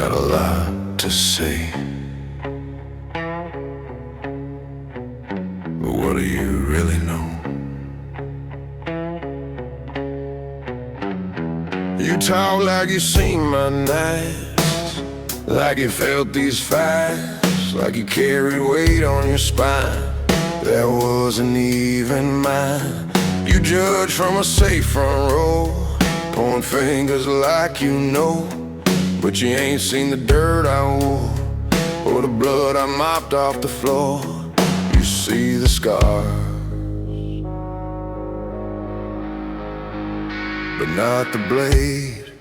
got a lot to say, but what do you really know? You talk like you seen my nights, like you felt these fights, like you carried weight on your spine that wasn't even mine. You judge from a safe front row, pointing fingers like you know, but you ain't seen the dirt I wore or the blood I mopped off the floor. You see the scars, but not the blade.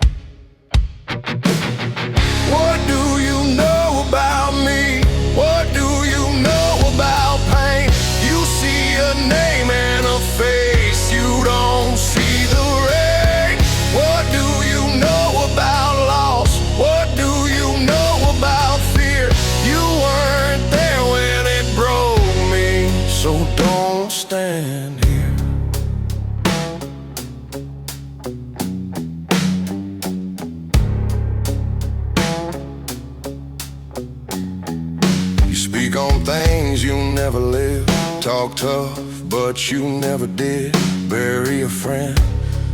What do you know about me? What do you know about pain? You see a name and a face, you don't see the rain. What do you know about loss? What do you know about fear? You weren't there when it broke me, so don't stand here. Speak on things you never lived, talk tough, but you never did. Bury a friend,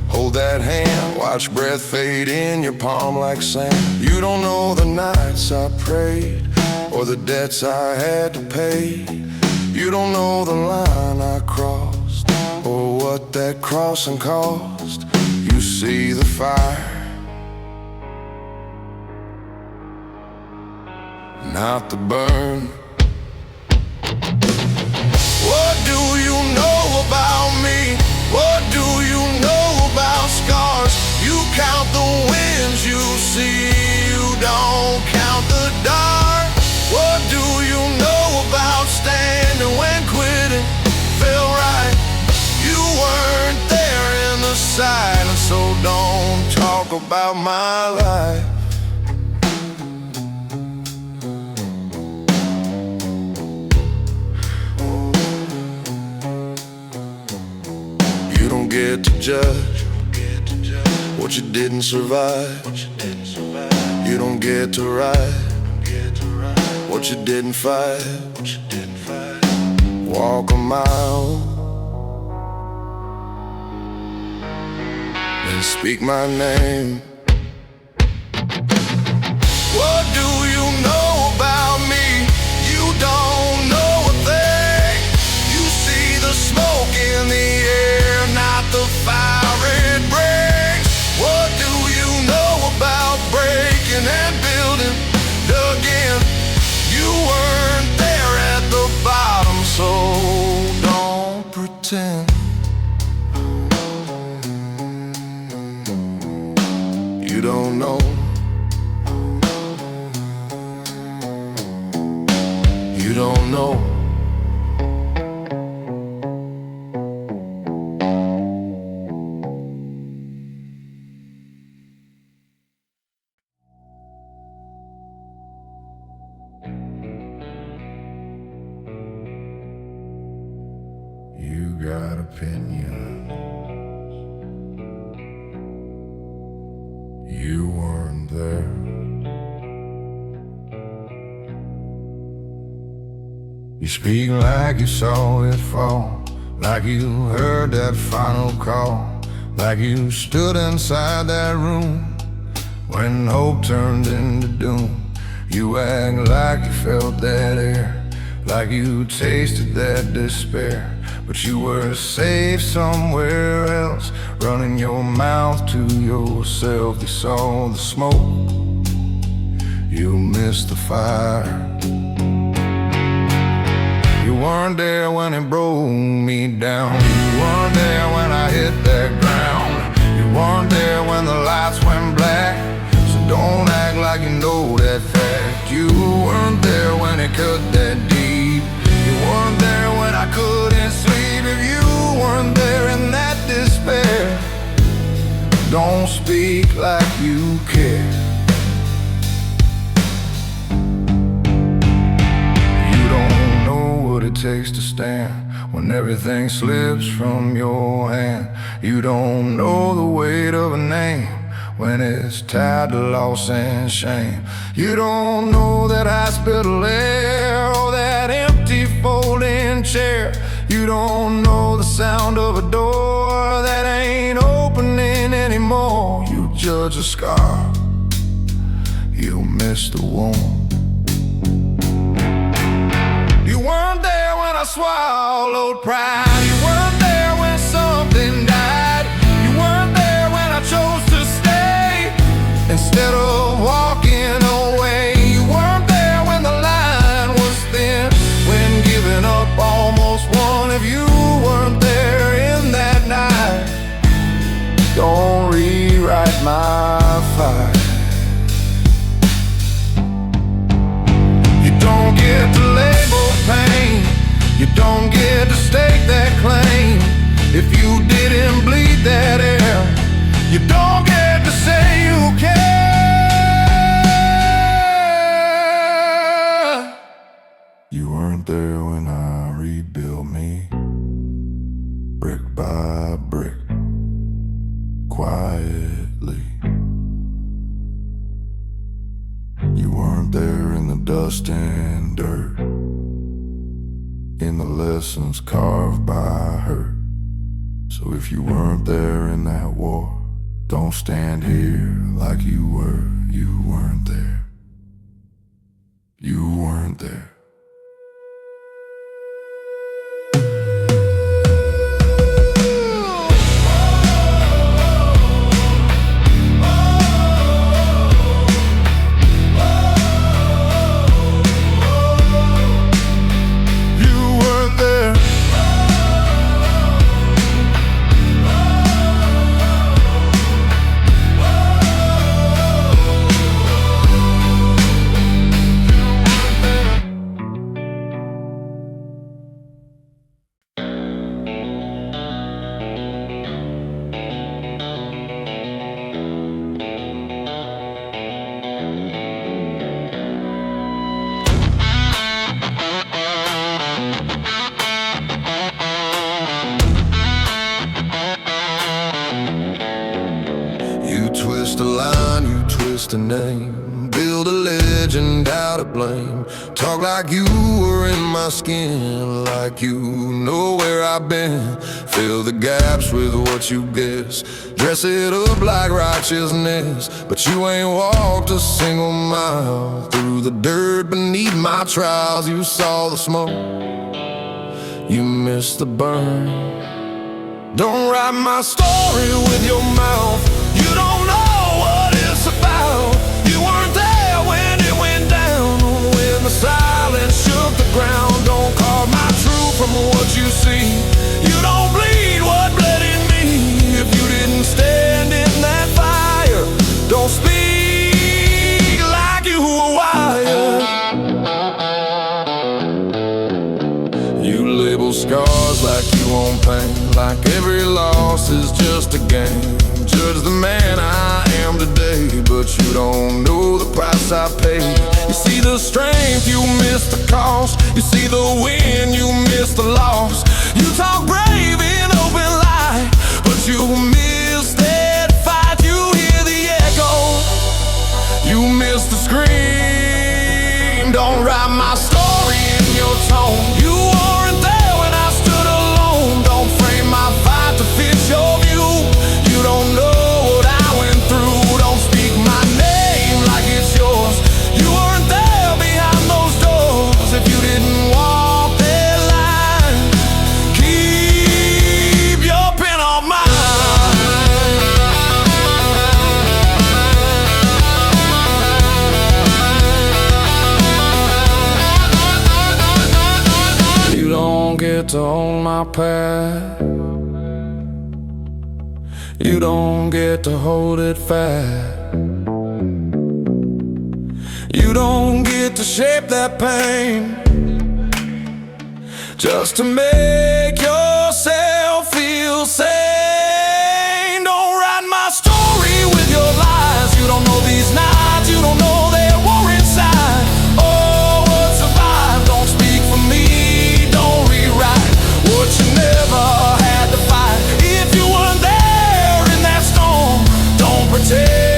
hold that hand, watch breath fade in your palm like sand. You don't know the nights I prayed, or the debts I had to pay. You don't know the line I crossed, or what that crossing cost. You see the fire, not the burn. What do you know about me? What do you know about scars? You count the wins you see, you don't count the dark. What do you know about standing when quitting felt right? You weren't there in the silence, so don't talk about my life. You don't get to judge what you didn't survive. You don't get to write what you didn't fight. Walk a mile and speak my name. What do you know about me? You don't know a thing. You see the smoke in the air, not the fire it brings. What do you know about breaking and building again? You weren't there at the bottom, so don't pretend. You don't know. You don't know. You got opinions. You weren't there. You speak like you saw it fall, like you heard that final call, like you stood inside that room when hope turned into doom. You act like you felt that air, like you tasted that despair, but you were safe somewhere else, running your mouth to yourself. You saw the smoke, you missed the fire. You weren't there when it broke me down. You weren't there when I hit that ground. You weren't there when the lights went black, so don't act like you know that fact. You weren't there when it cut that deep. You weren't there when I couldn't sleep. If you weren't there in that despair, don't speak like you care. You don't know what it takes to stand when everything slips from your hand. You don't know the weight of a name when it's tied to loss and shame. You don't know that hospital air or that empty folding chair. You don't know the sound of a door that ain't opening anymore. You judge a scar, you miss the wound. You weren't there when I swallowed pride. You weren't there when something died. You weren't there when I chose to stay instead of walking away. You weren't there when the line was thin, when giving up almost won. If you weren't there in that night, don't rewrite my fight. You don't get to label pain, you don't get to stake that claim. If you didn't bleed that air, you don't get to say you care. You weren't there when I rebuilt me, brick by brick, quietly. You weren't there in the dust and dirt, in the lessons carved by hurt. So if you weren't there in that war, don't stand here like you were. You weren't there. You weren't there. Twist a line, you twist a name, build a legend out of blame. Talk like you were in my skin, like you know where I've been. Fill the gaps with what you guess, dress it up like righteousness. But you ain't walked a single mile through the dirt beneath my trials. You saw the smoke, you missed the burn. Don't write my story with your mouth. You don't know what it's about. You weren't there when it went down, when the silence shook the ground. Don't carve my truth from what you see. You don't bleed what bled in me. If you didn't stand in that fire, don't speak like you were wired. You label scars like you won't pain, like every loss is just a game. Judge the man I am today, but you don't know the price I paid. You see the strength, you miss the cost. You see the win, you miss the loss. You talk brave in open light, but you miss that fight. You hear the echo, you miss the scream. Don't write my story in your tone. You weren't there when I stood alone. Don't frame my fight to fit your view. You don't know what I went through. Don't speak my name like it's yours. You weren't there behind those doors. If you didn't walk that line, keep your pen on mine. You don't get to own my past. You don't get to hold it fast. You don't get to shape that pain just to make yourself feel sane. Don't write my story with your lies. You don't know these nights, you don't know their war inside. Oh, what survived, don't speak for me. Don't rewrite what you never had to fight. If you weren't there in that storm, don't pretend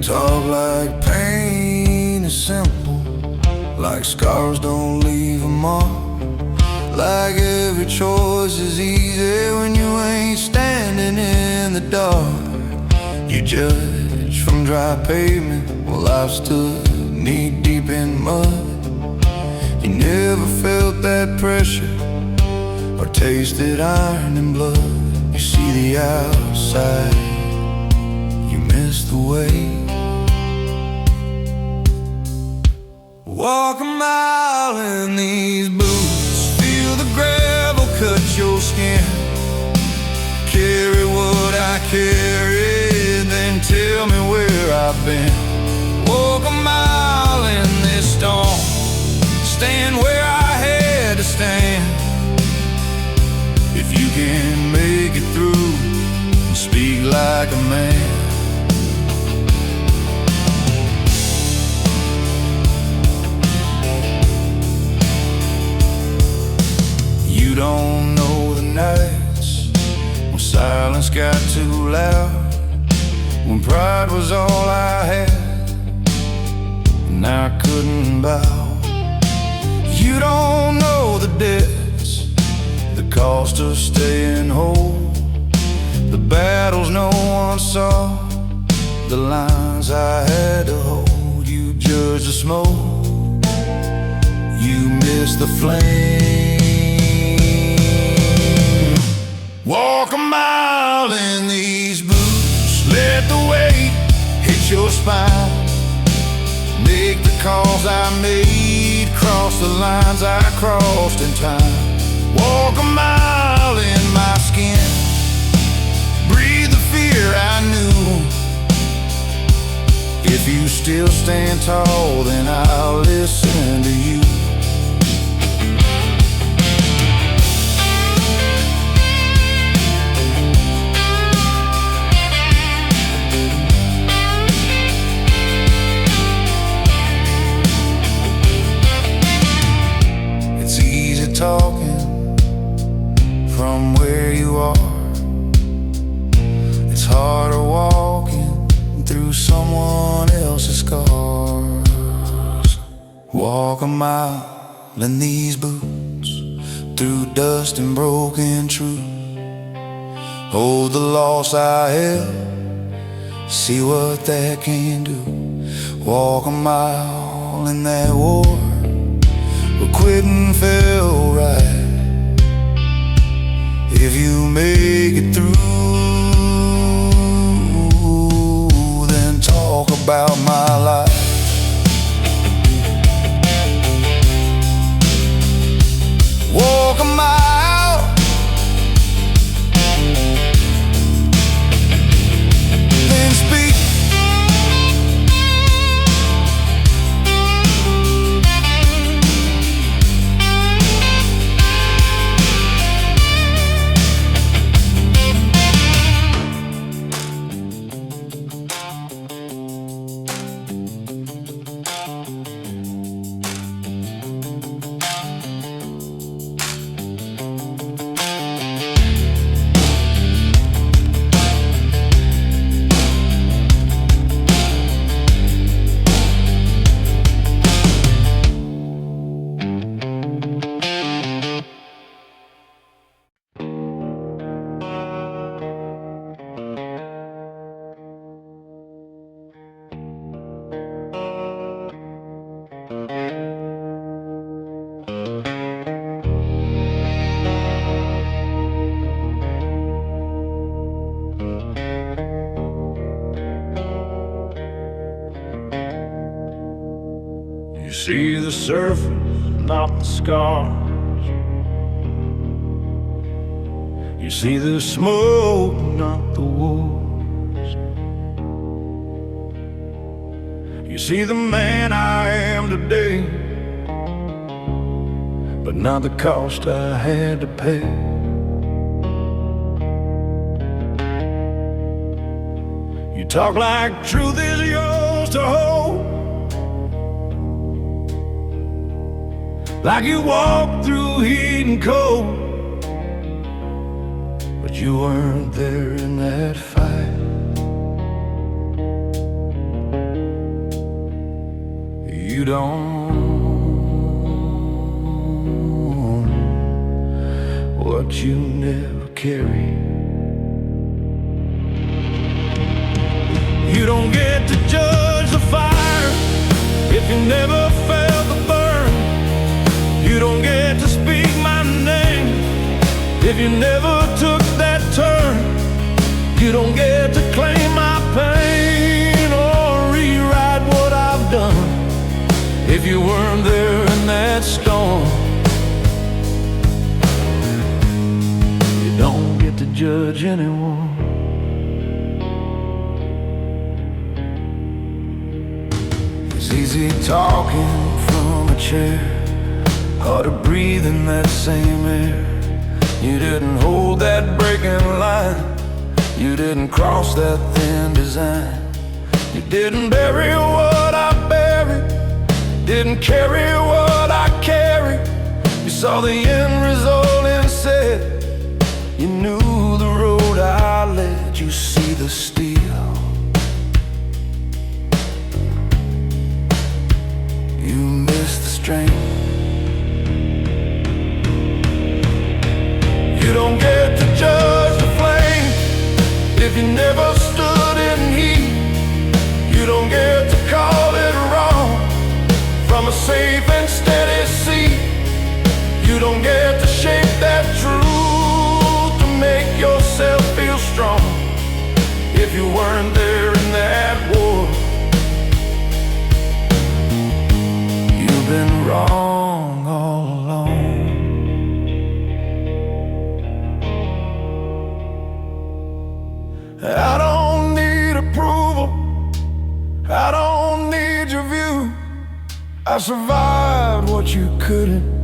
Talk like pain is simple, like scars don't leave a mark, like every choice is easy when you ain't standing in the dark. You judge from dry pavement while I've stood knee deep in mud. You never felt that pressure or tasted iron and blood. You see the outside, you miss the way. Walk a mile in these boots, feel the gravel cut your skin. Carry what I carry, then tell me where I've been. Walk a mile in this storm, stand where I had to stand. If you can make it through and speak like a man. You don't know the nights when silence got too loud, when pride was all I had and I couldn't bow. You don't know the debts, the cost of staying whole, the battles no one saw, the lines I had to hold. You judge the smoke, you miss the flame. Walk a mile in these boots, let the weight hit your spine. Make the calls I made, cross the lines I crossed in time. Walk a mile in my skin, breathe the fear I knew. If you still stand tall, then I'll listen to you. Talking from where you are, it's harder walking through someone else's scars. Walk a mile in these boots, through dust and broken truth. Hold the loss I held, see what that can do. Walk a mile in that war where quitting felt right. If you make it through, then talk about my life. Walk a mile, then speak. See the surface, not the scars. You see the smoke, not the wars. You see the man I am today, but not the cost I had to pay. You talk like truth is yours to hold, like you walk through heat and cold, but you weren't there in that fight. you don't what you never carry. You don't get to judge the fire if you never felt the burn. You don't get to speak my name if you never took that turn. You don't get to claim my pain or rewrite what I've done if you weren't there in that storm. You don't get to judge anyone. It's easy talking from a chair, hard to breathe in that same air. You didn't hold that breaking line, you didn't cross that thin design. You didn't bury what I buried, didn't carry what I carry. You saw the end result and said you knew the road I led. You see the steel, you miss the strength. You don't get to judge the flame if you never stood in heat. You don't get to call it wrong from a safe and steady seat. You don't get to shape that truth to make yourself feel strong if you weren't there in that war. You've been wrong all along. I don't need approval, I don't need your view. I survived what you couldn't.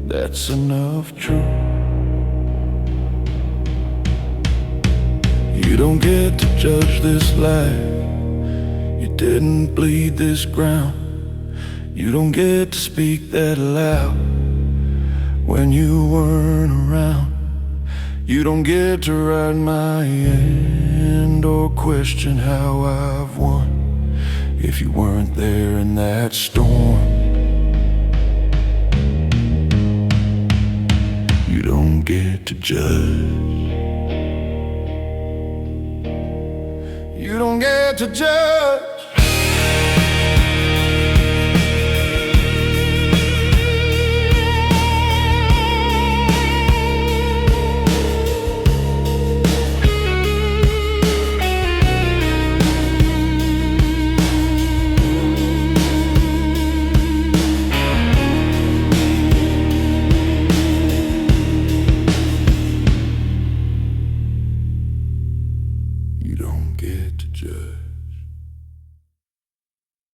That's enough truth. You don't get to judge this life, you didn't bleed this ground. You don't get to speak that loud when you weren't around. You don't get to write my end or question how I've won if you weren't there in that storm. You don't get to judge. You don't get to judge.